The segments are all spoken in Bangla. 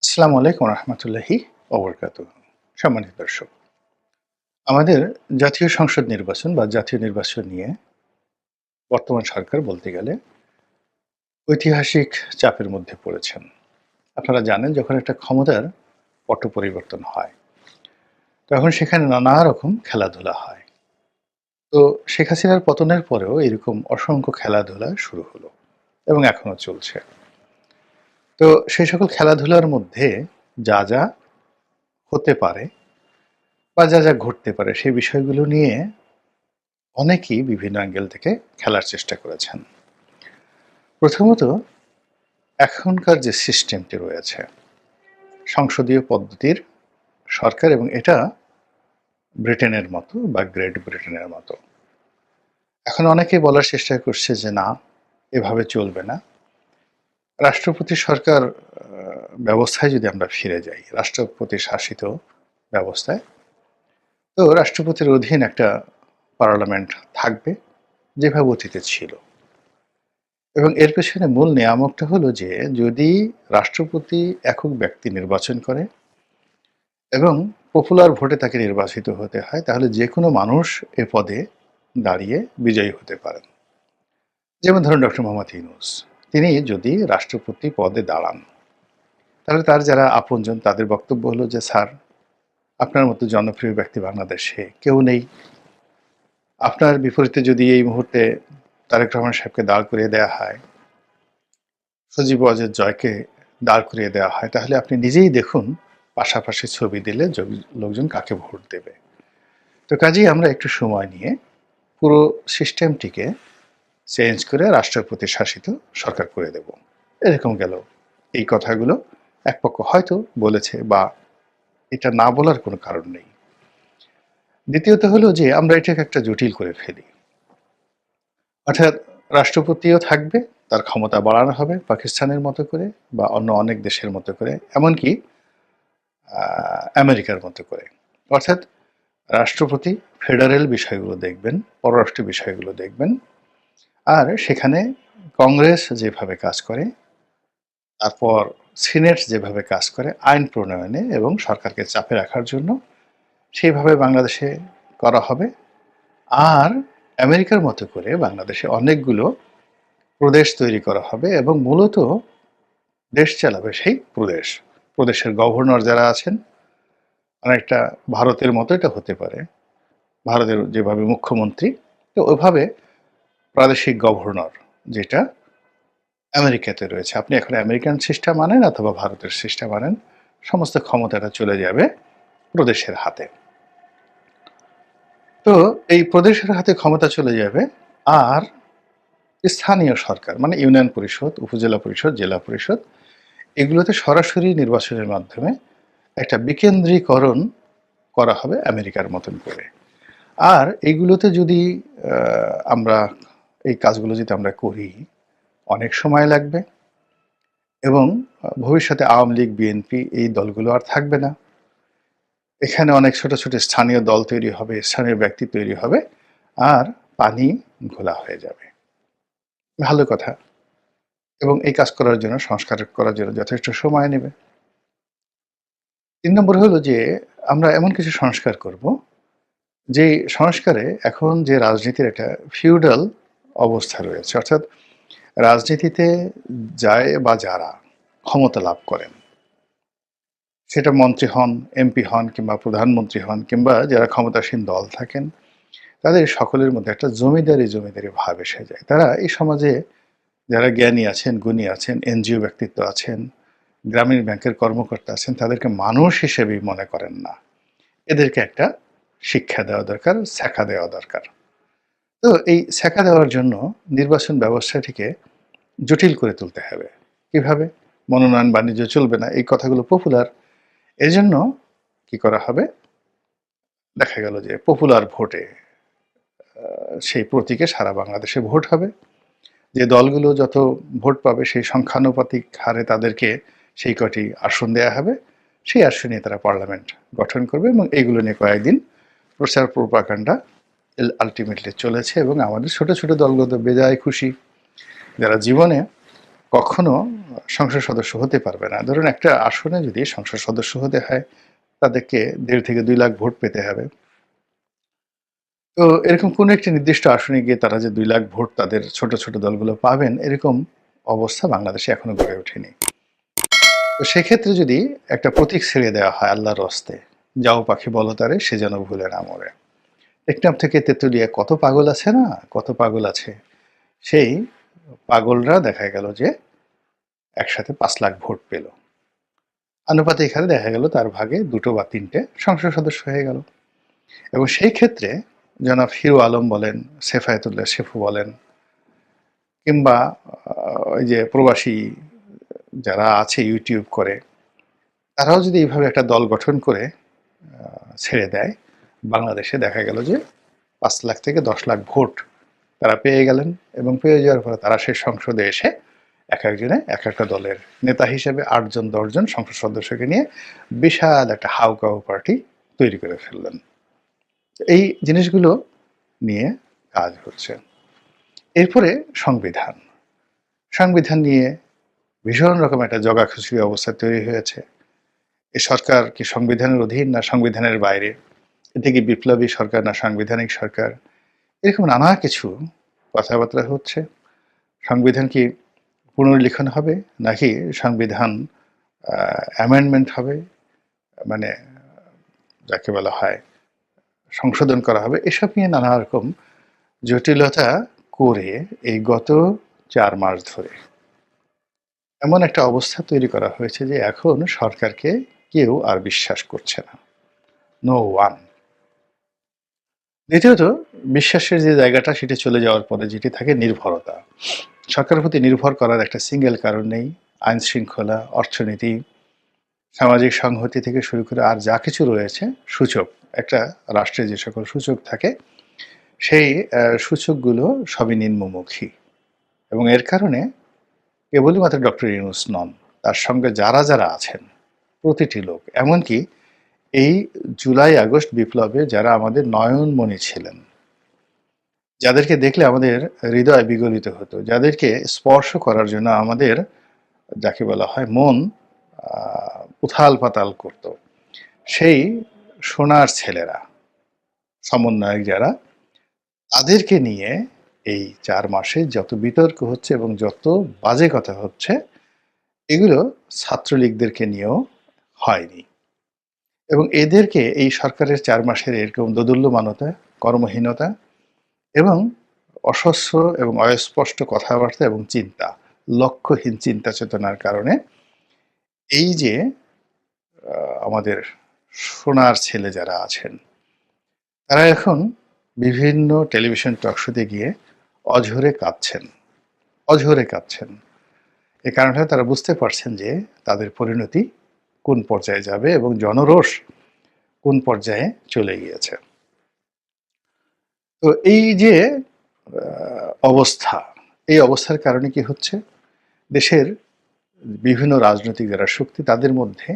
আসসালামু আলাইকুম রহমতুল্লাহি ওবরকাতুহ। সম্মানিত দর্শক, আমাদের জাতীয় সংসদ নির্বাচন বা জাতীয় নির্বাচন নিয়ে বর্তমান সরকার বলতে গেলে ঐতিহাসিক চাপের মধ্যে পড়েছেন। আপনারা জানেন, যখন একটা ক্ষমতার পট পরিবর্তন হয় তখন সেখানে নানা রকম খেলাধুলা হয়। তো শেখ হাসিনার পতনের পরেও এরকম অসংখ্য খেলাধুলা শুরু হলো এবং এখনো চলছে। তো সেই সকল খেলাধুলার মধ্যে যা যা হতে পারে বা যা যা ঘটতে পারে সেই বিষয়গুলো নিয়ে অনেকেই বিভিন্ন অ্যাঙ্গেল থেকে খেলার চেষ্টা করেছেন। প্রথমত, এখনকার যে সিস্টেমটি রয়েছে সংসদীয় পদ্ধতির সরকার, এবং এটা ব্রিটেনের মতো বা গ্রেট ব্রিটেনের মতো। এখন অনেকেই বলার চেষ্টা করছে যে না, এভাবে চলবে না। রাষ্ট্রপতি সরকার ব্যবস্থায় যদি আমরা ফিরে যাই, রাষ্ট্রপতি শাসিত ব্যবস্থায়, তো রাষ্ট্রপতির অধীন একটা পার্লামেন্ট থাকবে যেভাবে অতীতে ছিল। এবং এর পেছনে মূল নিয়ামকটা হলো যে যদি রাষ্ট্রপতি একক ব্যক্তি নির্বাচন করে এবং পপুলার ভোটে তাকে নির্বাচিত হতে হয়, তাহলে যে কোনো মানুষ এ পদে দাঁড়িয়ে বিজয়ী হতে পারেন। যেমন ধরুন ডক্টর মোহাম্মদ ইউনূস, তিনি যদি রাষ্ট্রপতি পদে দাঁড়ান, তাহলে তার যারা আপনজন তাদের বক্তব্য হলো যে স্যার, আপনার মতো জনপ্রিয় ব্যক্তি বাংলাদেশে কেউ নেই। আপনার বিপরীতে যদি এই মুহূর্তে তারেক রহমান সাহেবকে দাঁড় করিয়ে দেওয়া হয়, সজীব ওয়াজেদ জয়কে দাঁড় করিয়ে দেওয়া হয়, তাহলে আপনি নিজেই দেখুন পাশাপাশি ছবি দিলে লোকজন কাকে ভোট দেবে। তো কাজেই আমরা একটু সময় নিয়ে পুরো সিস্টেমটিকে চেঞ্জ করে রাষ্ট্রপতি শাসিত সরকার করে দেব, এরকম গেল। এই কথাগুলো এক পক্ষ হয়তো বলেছে, বা এটা না বলার কোনো কারণ নেই। দ্বিতীয়ত হলো যে আমরা এটাকে একটা জটিল করে ফেলি, অর্থাৎ রাষ্ট্রপতিও থাকবে, তার ক্ষমতা বাড়ানো হবে পাকিস্তানের মতো করে বা অন্য অনেক দেশের মতো করে, এমনকি আমেরিকার মতো করে। অর্থাৎ রাষ্ট্রপতি ফেডারেল বিষয়গুলো দেখবেন, পররাষ্ট্র বিষয়গুলো দেখবেন, আর সেখানে কংগ্রেস যেভাবে কাজ করে, তারপর সিনেট যেভাবে কাজ করে আইন প্রণয়নে এবং সরকারকে চাপে রাখার জন্য, সেইভাবে বাংলাদেশে করা হবে। আর আমেরিকার মতো করে বাংলাদেশে অনেকগুলো প্রদেশ তৈরি করা হবে এবং মূলত দেশ চালাবে সেই প্রদেশের গভর্নর যারা আছেন, অনেকটা ভারতের মতো এটা হতে পারে। ভারতের যেভাবে মুখ্যমন্ত্রী, তো ওইভাবে প্রাদেশিক গভর্নর, যেটা আমেরিকাতে রয়েছে। আপনি এখন আমেরিকান সিস্টেম মানেন অথবা ভারতের সিস্টেম মানেন, সমস্ত ক্ষমতাটা চলে যাবে প্রদেশের হাতে। তো এই প্রদেশের হাতে ক্ষমতা চলে যাবে, আর স্থানীয় সরকার মানে ইউনিয়ন পরিষদ, উপজেলা পরিষদ, জেলা পরিষদ, এগুলোতে সরাসরি নির্বাচনের মাধ্যমে একটা বিকেন্দ্রীকরণ করা হবে আমেরিকার মতন করে। আর এইগুলোতে যদি আমরা এই কাজগুলো যদি আমরা করি, অনেক সময় লাগবে এবং ভবিষ্যতে আওয়ামী লীগ, বিএনপি এই দলগুলো আর থাকবে না। এখানে অনেক ছোট ছোট স্থানীয় দল তৈরি হবে, স্থানীয় ব্যক্তি তৈরি হবে, আর পানি ঘোলা হয়ে যাবে। ভালো কথা। এবং এই কাজ করার জন্য, সংস্কার করার জন্য যথেষ্ট সময় নেবে। ৩ নম্বর হলো যে আমরা এমন কিছু সংস্কার করব, যে সংস্কারে এখন যে রাজনীতির একটা ফিউডাল অবস্থা রয়েছে, অর্থাৎ রাজনীতিতে যায় বা যারা ক্ষমতা লাভ করেন, সেটা মন্ত্রী হন, এমপি হন, কিংবা প্রধানমন্ত্রী হন, কিংবা যারা ক্ষমতাসীন দল থাকেন, তাদের সকলের মধ্যে একটা জমিদারি জমিদারি ভাব এসে যায়। তারা এই সমাজে যারা জ্ঞানী আছেন, গুণী আছেন, এনজিও ব্যক্তিত্ব আছেন, গ্রামীণ ব্যাংকের কর্মকর্তা আছেন, তাদেরকে মানুষ হিসেবেই মনে করেন না। এদেরকে একটা শিক্ষা দেওয়া দরকার, শেখা দেওয়া দরকার। তো এই শেখা দেওয়ার জন্য নির্বাচন ব্যবস্থাটিকে জটিল করে তুলতে হবে। কিভাবে? মনোনয়ন বাণিজ্য চলবে না, এই কথাগুলো পপুলার। এজন্য কি করা হবে? দেখা গেল যে পপুলার ভোটে সেই প্রতীকে সারা বাংলাদেশে ভোট হবে। যে দলগুলো যত ভোট পাবে সেই সংখ্যানুপাতিক হারে তাদেরকে সেই কটি আসন দেয়া হবে। সেই আসন নিয়ে তারা পার্লামেন্ট গঠন করবে এবং এইগুলো নিয়ে কয়েকদিন প্রচার প্রোপাগান্ডা আল্টিমেটলি চলেছে এবং আমাদের ছোট ছোট দলগুলো তো বেজায় খুশি, যারা জীবনে কখনো সংসদ সদস্য হতে পারবে না। ধরুন একটা আসনে যদি সংসদ সদস্য হতে হয়, তাদেরকে ১.৫ থেকে ২ লাখ ভোট পেতে হবে। তো এরকম কোনো একটি নির্দিষ্ট আসনে গিয়ে তারা যে ২ লাখ ভোট তাদের ছোট, ছোট দলগুলো পাবেন, এরকম অবস্থা বাংলাদেশে এখনো গড়ে ওঠেনি। তো সেক্ষেত্রে যদি একটা প্রতীক ছেড়ে দেওয়া হয় আল্লাহর হস্তে, যাও পাখি বলো তারে সে যেন ভুলে না মরে। টেকনাফ থেকে তেঁতুলিয়া কত পাগল আছে না? কত পাগল আছে। সেই পাগলরা দেখা গেল যে একসাথে ৫ লাখ ভোট পেল। আনুপাতিক হারে দেখা গেল তার ভাগে ২টো বা ৩টে সংসদ সদস্য হয়ে গেল। এবং সেই ক্ষেত্রে জনাব হিরো আলম বলেন, সেফায়েতুল্লাহ সেফু বলেন, কিংবা ওই যে প্রবাসী যারা আছে ইউটিউব করে, তারাও যদি এইভাবে একটা দল গঠন করে ছেড়ে দেয়, বাংলাদেশে দেখা গেল যে ৫ লাখ থেকে ১০ লাখ ভোট তারা পেয়ে গেলেন। এবং পেয়ে যাওয়ার পরে তারা সেই সংসদে এসে এক একজনে এক একটা দলের নেতা হিসেবে ৮ জন ১০ জন সংসদ সদস্যকে নিয়ে বিশাল একটা হাউকাউ পার্টি তৈরি করে ফেললেন। এই জিনিসগুলো নিয়ে কাজ হচ্ছে। এরপরে সংবিধান। সংবিধান নিয়ে ভীষণ রকম একটা জগাখিচুড়ি অবস্থা তৈরি হয়েছে। এই সরকার কি সংবিধানের অধীন না সংবিধানের বাইরে? এটা কি বিপ্লবী সরকার না সাংবিধানিক সরকার? এরকম নানা কিছু কথাবার্তা হচ্ছে। সংবিধান কি পুনর্লিখন হবে নাকি সংবিধান অ্যামেন্ডমেন্ট হবে, মানে যাকে বলা হয় সংশোধন করা হবে, এসব নিয়ে নানা রকম জটিলতা করে এই গত ৪ মাস ধরে এমন একটা অবস্থা তৈরি করা হয়েছে যে এখন সরকারকে কেউ আর বিশ্বাস করছে না। No one. দ্বিতীয়ত, বিশ্বাসের যে জায়গাটা সেটি চলে যাওয়ার পরে যেটি থাকে নির্ভরতা। সরকারের প্রতি নির্ভর করার একটা সিঙ্গেল কারণ নেই। আইন শৃঙ্খলা, অর্থনীতি, সামাজিক সংহতি থেকে শুরু করে আর যা কিছু রয়েছে সূচক, একটা রাষ্ট্রে যে সকল সূচক থাকে সেই সূচকগুলো সবই নিম্নমুখী। এবং এর কারণে কেবলই মাত্র ডক্টর ইউনূস নন, তার সঙ্গে যারা যারা আছেন প্রতিটি লোক, এমনকি এই জুলাই আগস্ট বিপ্লবে যারা আমাদের নয়নমণি ছিলেন, যাদেরকে দেখলে আমাদের হৃদয় বিগলিত হতো, যাদেরকে স্পর্শ করার জন্য আমাদের যাকে বলা হয় মন উথাল পাতাল করত, সেই সোনার ছেলেরা, সমন্বয়ক যারা, তাদেরকে নিয়ে এই ৪ মাসে যত বিতর্ক হচ্ছে এবং যত বাজে কথা হচ্ছে, এগুলো ছাত্রলীগদেরকে নিয়েও হয়নি। এবং এদেরকে এই সরকারের ৪ মাসের এরকম দোদুল্যমানতা, কর্মহীনতা এবং অস্বস্ব এবং অস্পষ্ট কথাবার্তা এবং চিন্তা, লক্ষ্যহীন চিন্তা চেতনার কারণে এই যে আমাদের সোনার ছেলে যারা আছেন, তারা এখন বিভিন্ন টেলিভিশন টকশোতে গিয়ে অঝরে কাঁদছেন, অঝরে কাঁদছেন। এ কারণে তারা বুঝতে পারছেন যে তাদের পরিণতি কোন পর্যায়ে যাবে এবং জনরোষ কোন পর্যায়ে চলে গিয়েছে। তো এই যে অবস্থা, এই অবস্থার কারণে কি হচ্ছে, দেশের বিভিন্ন রাজনৈতিক যারা শক্তি তাদের মধ্যে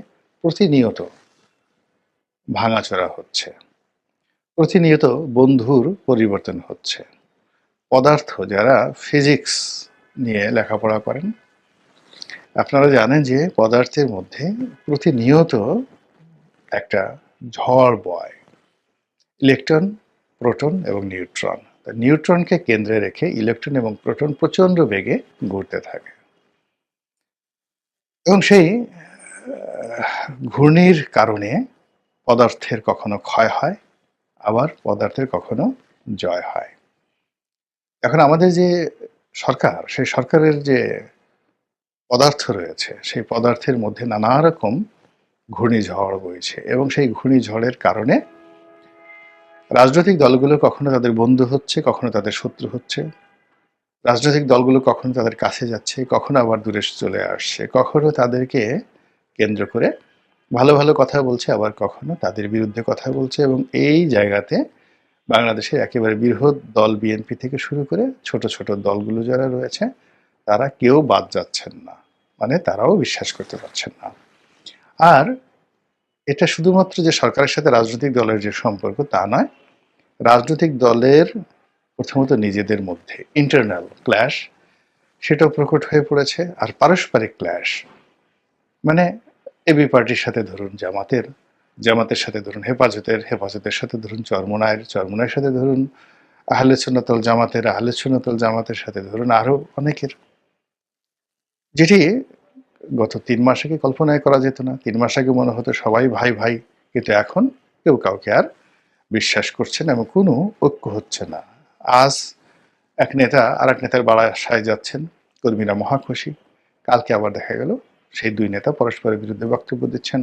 প্রতিনিয়ত ভাঙাচোরা হচ্ছে, প্রতিনিয়ত বন্ধুর পরিবর্তন হচ্ছে। পদার্থ যারা ফিজিক্স নিয়ে লেখাপড়া করেন, আপনারা জানেন যে পদার্থের মধ্যে প্রতিনিয়ত একটা ঝড় বয়, ইলেকট্রন, প্রোটন এবং নিউট্রন। নিউট্রনকে কেন্দ্রে রেখে ইলেকট্রন এবং প্রোটন প্রচণ্ড বেগে ঘুরতে থাকে। এবং সেই ঘূর্ণির কারণে পদার্থের কখনো ক্ষয় হয়, আবার পদার্থের কখনো জয় হয়। এখন আমাদের যে সরকার, সেই সরকারের যে পদার্থ রয়েছে, সেই পদার্থের মধ্যে নানা রকম ঘূর্ণিঝড় বইছে এবং সেই ঘূর্ণিঝড়ের কারণে রাজনৈতিক দলগুলো কখনো তাদের বন্ধু হচ্ছে, কখনো তাদের শত্রু হচ্ছে। রাজনৈতিক দলগুলো কখনো তাদের কাছে যাচ্ছে, কখনো আবার দূরে চলে আসছে, কখনো তাদেরকে কেন্দ্র করে ভালো ভালো কথা বলছে, আবার কখনো তাদের বিরুদ্ধে কথা বলছে। এবং এই জায়গাতে বাংলাদেশের একেবারে বৃহৎ দল বিএনপি থেকে শুরু করে ছোট ছোট দলগুলো যারা রয়েছে, তারা কেউ বাদ যাচ্ছেন না, মানে তারাও বিশ্বাস করতে পারছেন না। আর এটা শুধুমাত্র যে সরকারের সাথে রাজনৈতিক দলের যে সম্পর্ক তা নয়, রাজনৈতিক দলের প্রথমত নিজেদের মধ্যে ইন্টারনাল ক্ল্যাশ, সেটাও প্রকট হয়ে পড়েছে। আর পারস্পরিক ক্ল্যাশ, মানে এবি পার্টির সাথে ধরুন জামাতের, জামাতের সাথে ধরুন হেফাজতের, হেফাজতের সাথে ধরুন চরমোনাইয়ের, চরমোনাইয়ের সাথে ধরুন আহলে সুন্নাত ওয়াল জামাতের, আহলে সুন্নাত ওয়াল জামাতের সাথে ধরুন আরো অনেকের, যেটি গত ৩ মাস আগে কল্পনাই করা যেত না। ৩ মাস আগে মনে হতো সবাই ভাই ভাই, কিন্তু এখন কেউ কাউকে আর বিশ্বাস করছে না এবং কোনো ঐক্য হচ্ছে না। আজ এক নেতা আর এক নেতার বাসায় যাচ্ছেন, কর্মীরা মহা খুশি। কালকে আবার দেখা গেল সেই দুই নেতা পরস্পরের বিরুদ্ধে বক্তব্য দিচ্ছেন।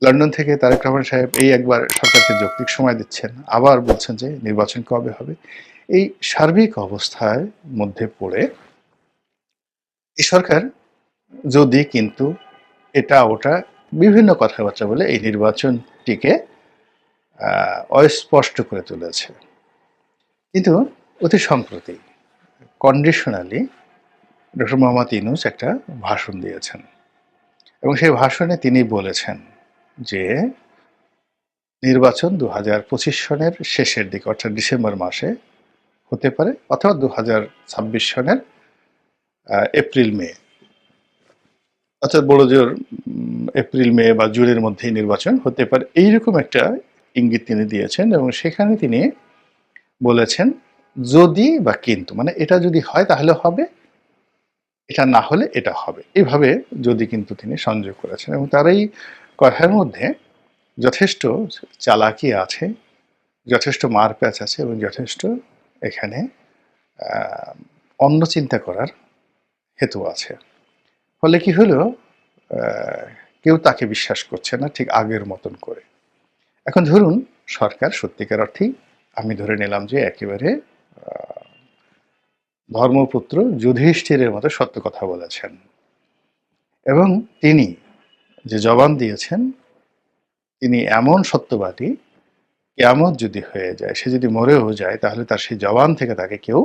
লন্ডন থেকে তারেক রহমান সাহেব এই একবার সরকারকে যৌক্তিক সময় দিচ্ছেন, আবার বলছেন যে নির্বাচন কবে হবে। এই সার্বিক অবস্থার মধ্যে পড়ে এই সরকার যদি কিন্তু এটা ওটা বিভিন্ন কথাবার্তা বলে এই নির্বাচনটিকে অস্পষ্ট করে তুলেছে। কিন্তু অতি সম্প্রতি কন্ডিশনালি ডক্টর মোহাম্মদ ইউনূস একটা ভাষণ দিয়েছেন এবং সেই ভাষণে তিনি বলেছেন যে নির্বাচন ২০২৫ সনের শেষের দিকে অর্থাৎ ডিসেম্বর মাসে হতে পারে, অথবা ২০২৬ সনের এপ্রিল মে, অর্থাৎ বড় জোর এপ্রিল মে বা জুনের মধ্যেই নির্বাচন হতে পারে, এইরকম একটা ইঙ্গিত তিনি দিয়েছেন। এবং সেখানে তিনি বলেছেন যদি বা কিন্তু, মানে এটা যদি হয় তাহলে হবে, এটা না হলে এটা হবে, এইভাবে যদি কিন্তু তিনি সংযোগ করেছেন। এবং তার এই কথার মধ্যে যথেষ্ট চালাকি আছে, যথেষ্ট মারপ্যাচ আছে এবং যথেষ্ট এখানে অন্য চিন্তা করার হেতু আছে। ফলে কি হলো, কেউ তাকে বিশ্বাস করছে না ঠিক আগের মতন করে। এখন ধরুন সরকার সত্যিকার অর্থেই আমি ধরে নিলাম যে একেবারে ধর্মপুত্র যুধিষ্ঠিরের মতো সত্য কথা বলেছেন এবং তিনি যে জবান দিয়েছেন তিনি এমন সত্যবাদী, কিয়ামত যদি হয়ে যায়, সে যদি মরেও যায়, তাহলে তার সেই জবান থেকে তাকে কেউ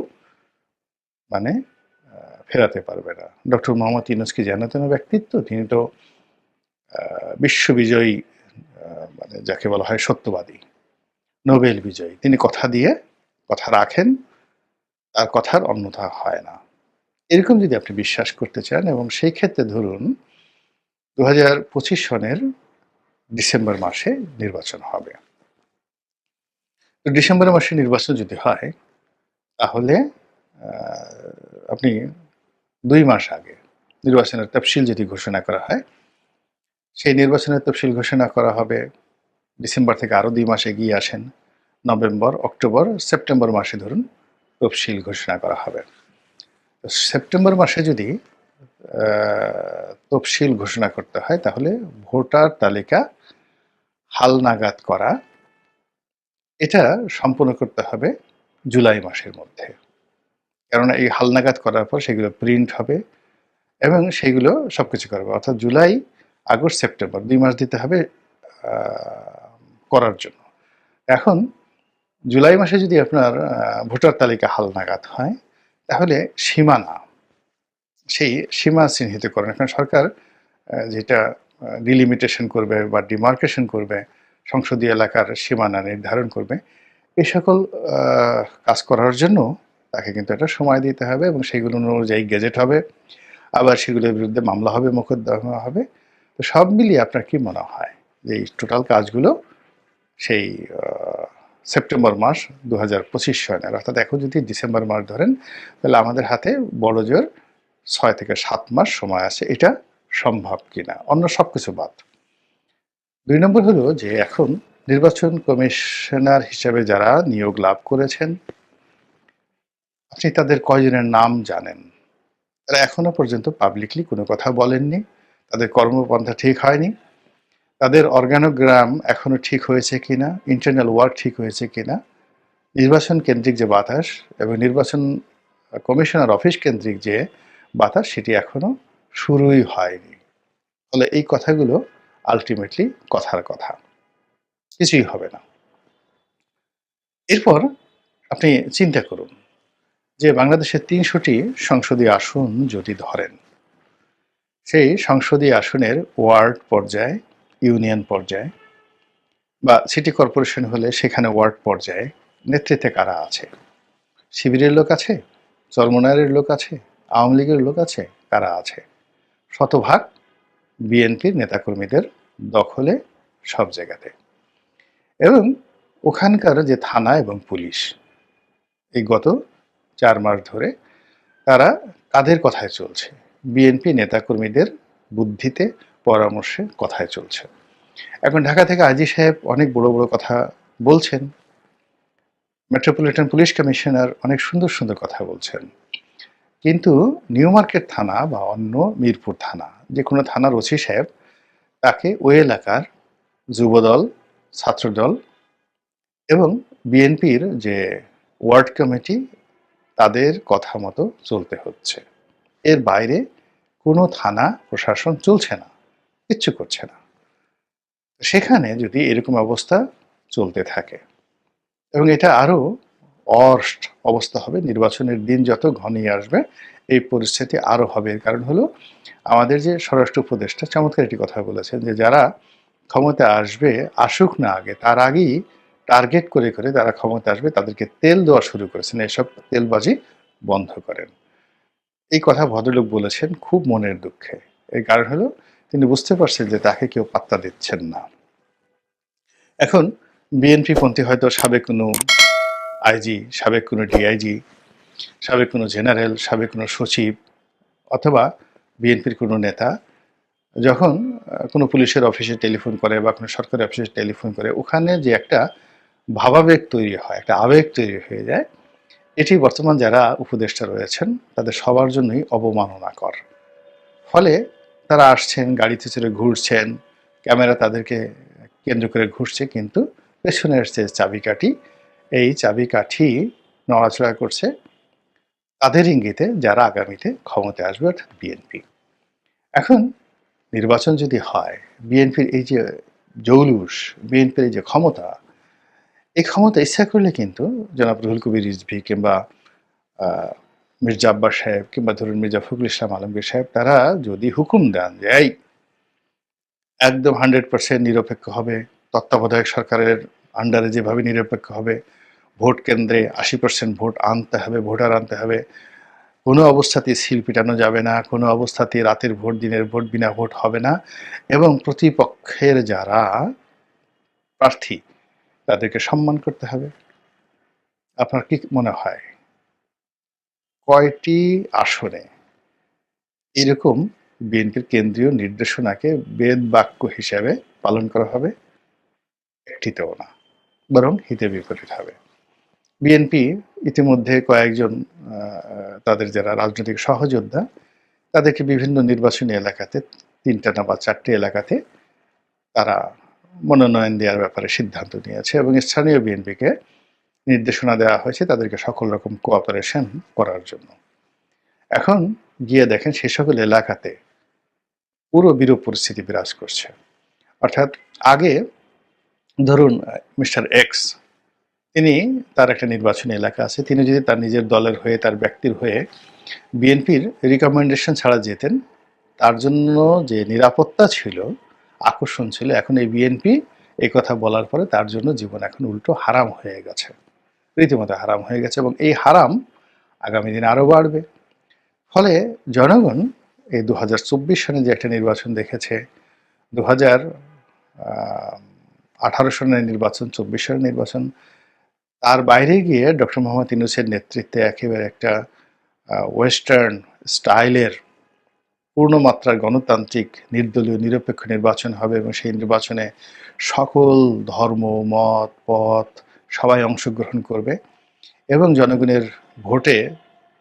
মানে ফেরাতে পারবে না। ডক্টর মোহাম্মদ ইউনূস কি যেন তেন ব্যক্তিত্ব? তিনি তো বিশ্ববিজয়ী, মানে যাকে বলা হয় সত্যবাদী, নোবেল বিজয়ী। তিনি কথা দিয়ে কথা রাখেন, তার কথার অন্যথা হয় না। এরকম যদি আপনি বিশ্বাস করতে চান, এবং সেই ক্ষেত্রে ধরুন ২০২৫ সনের ডিসেম্বর মাসে নির্বাচন হবে। তো ডিসেম্বর মাসে নির্বাচন যদি হয়, তাহলে আপনি ২ মাস আগে নির্বাচনের তফসিল যদি ঘোষণা করা হয়, সেই নির্বাচনের তফসিল ঘোষণা করা হবে ডিসেম্বর থেকে আরও ২ মাস এগিয়ে আসেন, নভেম্বর, অক্টোবর, সেপ্টেম্বর মাসে ধরুন তফসিল ঘোষণা করা হবে। সেপ্টেম্বর মাসে যদি তফসিল ঘোষণা করতে হয়, তাহলে ভোটার তালিকা হালনাগাদ করা, এটা সম্পূর্ণ করতে হবে জুলাই মাসের মধ্যে। কেননা এই হালনাগাদ করার পর সেগুলো প্রিন্ট হবে এবং সেইগুলো সবকিছু করবে, অর্থাৎ জুলাই, আগস্ট, সেপ্টেম্বর ২ মাস দিতে হবে করার জন্য। এখন জুলাই মাসে যদি আপনার ভোটার তালিকা হালনাগাদ হয়, তাহলে সীমানা, সেই সীমা চিহ্নিতকরণ, এখন সরকার যেটা ডিলিমিটেশন করবে বা ডিমার্কেশন করবে, সংসদীয় এলাকার সীমানা নির্ধারণ করবে, এই সকল কাজ করার জন্য তাকে কিন্তু একটা সময় দিতে হবে এবং সেগুলো অনুযায়ী গেজেট হবে, আবার সেগুলোর বিরুদ্ধে মামলা হবে, মোকদ্দমা হবে। তো সব মিলিয়ে আপনার কি মনে হয় যে এই টোটাল কাজগুলো সেই সেপ্টেম্বর মাস ২০২৫ সনের, অর্থাৎ এখন যদি ডিসেম্বর মাস ধরেন, তাহলে আমাদের হাতে বড় জোর ৬ থেকে ৭ মাস সময় আছে। এটা সম্ভব কিনা, অন্য সব কিছু বাদ। ২ নম্বর হলো যে এখন নির্বাচন কমিশনার হিসেবে যারা নিয়োগ লাভ করেছেন, আপনি তাদের কয়জনের নাম জানেন? তারা এখনো পর্যন্ত পাবলিকলি কোনো কথা বলেননি, তাদের কর্মপন্থা ঠিক হয়নি, তাদের অর্গানোগ্রাম এখনো ঠিক হয়েছে কিনা, ইন্টারনাল ওয়ার্ক ঠিক হয়েছে কিনা, নির্বাচন কেন্দ্রিক যে বাতাস এবং নির্বাচন কমিশনার অফিস কেন্দ্রিক যে বাতাস, সেটি এখনো শুরুই হয়নি। ফলে এই কথাগুলো আলটিমেটলি কথার কথা, কিছুই হবে না। এরপর আপনি চিন্তা করুন যে বাংলাদেশের ৩০০টি সংসদীয় আসন যদি ধরেন, সেই সংসদীয় আসনের ওয়ার্ড পর্যায়ে, ইউনিয়ন পর্যায়ে বা সিটি কর্পোরেশন হলে সেখানে ওয়ার্ড পর্যায়ে নেতৃত্বে কারা আছে? শিবিরের লোক আছে, চরমোনাইয়ের লোক আছে, আওয়ামী লীগের লোক আছে, কারা আছে, শতভাগ বিএনপির নেতাকর্মীদের দখলে সব জায়গাতে। এবং ওখানকার যে থানা এবং পুলিশ এই গত 4 মাস ধরে তারা কাদের কথায় চলছে? বিএনপি নেতাকর্মীদের বুদ্ধিতে, পরামর্শে, কথায় চলছে। এখন ঢাকা থেকে আইজি সাহেব অনেক বড় বড় কথা বলছেন, মেট্রোপলিটন পুলিশ কমিশনার অনেক সুন্দর সুন্দর কথা বলছেন, কিন্তু নিউ মার্কেট থানা বা অন্য মিরপুর থানা যে কোনো থানার ওসি সাহেব তাকে ওই এলাকার যুবদল, ছাত্রদল এবং বিএনপির যে ওয়ার্ড কমিটি তাদের কথা মতো চলতে হচ্ছে। এর বাইরে কোনো থানা প্রশাসন চলছে না, কিচ্ছু করছে না। সেখানে যদি এরকম অবস্থা চলতে থাকে এবং এটা আরও অর্স্ট অবস্থা হবে, নির্বাচনের দিন যত ঘনিয়ে আসবে এই পরিস্থিতি আরও হবে। এর কারণ হলো আমাদের যে স্বরাষ্ট্র উপদেষ্টা চমৎকার একটি কথা বলেছেন যে যারা ক্ষমতা আসবে, আসুক না আগে, তার আগেই টার্গেট করে করে তারা ক্ষমতা আসবে তাদেরকে তেল দেওয়া শুরু করেছেন, এসব তেলবাজি বন্ধ করেন। এই কথা ভদ্রলোক বলেছেন খুব মনের দুঃখে। এর কারণ হলো তিনি বুঝতে পারছেন যে তাকে কেউ পাত্তা দিচ্ছেন না। এখন বিএনপি পন্থী হয়তো সাবেক কোনো আইজি, সাবেক কোনো ডিআইজি, সাবেক কোনো জেনারেল, সাবেক কোনো সচিব অথবা বিএনপির কোনো নেতা যখন কোনো পুলিশের অফিসে টেলিফোন করে বা কোনো সরকারি অফিসে টেলিফোন করে, ওখানে যে একটা ভাবাবেগ তৈরি হয়, একটা আবেগ তৈরি হয়ে যায়, এটি বর্তমান যারা উপদেষ্টা রয়েছেন তাদের সবার জন্যই অবমাননাকর। ফলে তারা আসছেন, গাড়িতে চড়ে ঘুরছেন, ক্যামেরা তাদেরকে কেন্দ্র করে ঘুরছে, কিন্তু পেছনের যে চাবিকাঠি, এই চাবিকাঠি নড়াচড়া করছে তাদের ইঙ্গিতে যারা আগামীতে ক্ষমতায় আসবে, অর্থাৎ বিএনপি। এখন নির্বাচন যদি হয়, বিএনপির এই যে জৌলুস, বিএনপির এই যে ক্ষমতা, এই ক্ষমতা ইচ্ছা করলে কিন্তু জনাব রুহুল কবির রিজভী কিংবা মির্জা আব্বাস সাহেব কিংবা ধরুন মির্জা ফখরুল ইসলাম আলমগীর সাহেব তারা যদি হুকুম দেন যে এই একদম 100% নিরপেক্ষ হবে, তত্ত্বাবধায়ক সরকারের আন্ডারে যেভাবে নিরপেক্ষ হবে, ভোট কেন্দ্রে 80% ভোট আনতে হবে, ভোটার আনতে হবে, কোনো অবস্থাতেই সিল পিটানো যাবে না, কোনো অবস্থাতেই রাতের ভোট, দিনের ভোট, বিনা ভোট হবে না, এবং প্রতিপক্ষের যারা প্রার্থী তাদেরকে সম্মান করতে হবে। আপনার কি মনে হয় কয়টি আসনে এরকম বিএনপির কেন্দ্রীয় নির্দেশনাকে বেদ বাক্য হিসাবে পালন করা হবে? একটিতেও না, বরং হিতে বিপরীত হবে। বিএনপি ইতিমধ্যে কয়েকজন তাদের যারা রাজনৈতিক সহযোদ্ধা তাদেরকে বিভিন্ন নির্বাচনী এলাকাতে 3টা না বা 4টে এলাকাতে তারা মনোনয়ন দেওয়ার ব্যাপারে সিদ্ধান্ত নিয়েছে এবং স্থানীয় বিএনপিকে নির্দেশনা দেওয়া হয়েছে তাদেরকে সকল রকম কোঅপারেশন করার জন্য। এখন গিয়ে দেখেন সে সকল এলাকাতে পুরো বিরূপ পরিস্থিতি বিরাজ করছে। অর্থাৎ আগে ধরুন মিস্টার এক্স, তিনি তার একটা নির্বাচনী এলাকা আছে, তিনি যদি তার নিজের দলের হয়ে, তার ব্যক্তির হয়ে বিএনপির রিকমেন্ডেশন ছাড়া যেতেন, তার জন্য যে নিরাপত্তা ছিল, আকর্ষণ ছিল, এখন এই বিএনপি এই কথা বলার পরে তার জন্য জীবন এখন উল্টো হারাম হয়ে গেছে, রীতিমতো হারাম হয়ে গেছে, এবং এই হারাম আগামী দিনে আরও বাড়বে। ফলে জনগণ এই 2024 সনে যে একটা নির্বাচন দেখেছে, 2018 সনের নির্বাচন, 24 সনের নির্বাচন, তার বাইরে গিয়ে ডক্টর মোহাম্মদ ইউনূসের নেতৃত্বে একেবারে একটা ওয়েস্টার্ন স্টাইলের পূর্ণমাত্রার গণতান্ত্রিক নির্দলীয় নিরপেক্ষ নির্বাচন হবে এবং সেই নির্বাচনে সকল ধর্ম, মত, পথ সবাই অংশগ্রহণ করবে এবং জনগণের ভোটে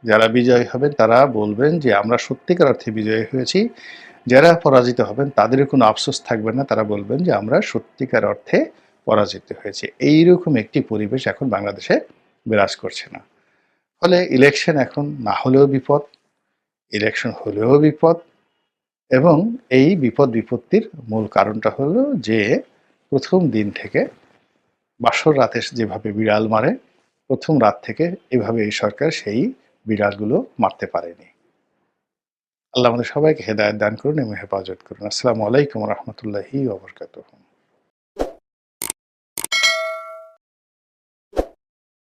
যারা বিজয়ী হবেন তারা বলবেন যে আমরা সত্যিকার অর্থে বিজয়ী হয়েছি, যারা পরাজিত হবেন তাদেরও কোনো আফসোস থাকবে না, তারা বলবেন যে আমরা সত্যিকার অর্থে পরাজিত হয়েছে। এইরকম একটি পরিবেশ এখন বাংলাদেশে বিরাজ করছে না। ফলে ইলেকশন এখন না হলেও বিপদ, ইলেকশন হলেও বিপদ, এবং এই বিপদ বিপত্তির মূল কারণটা হলো যে প্রথম দিন থেকে বাসর রাতে যেভাবে বিড়াল মারে, প্রথম রাত থেকে এভাবে এই সরকার সেই বিড়ালগুলো মারতে পারেনি। আল্লাহ আমাদের সবাইকে হেদায়েত দান করুন এবং হেফাজত করুন। আসসালামু আলাইকুম ওয়া রাহমাতুল্লাহি ওয়া বারাকাতুহু।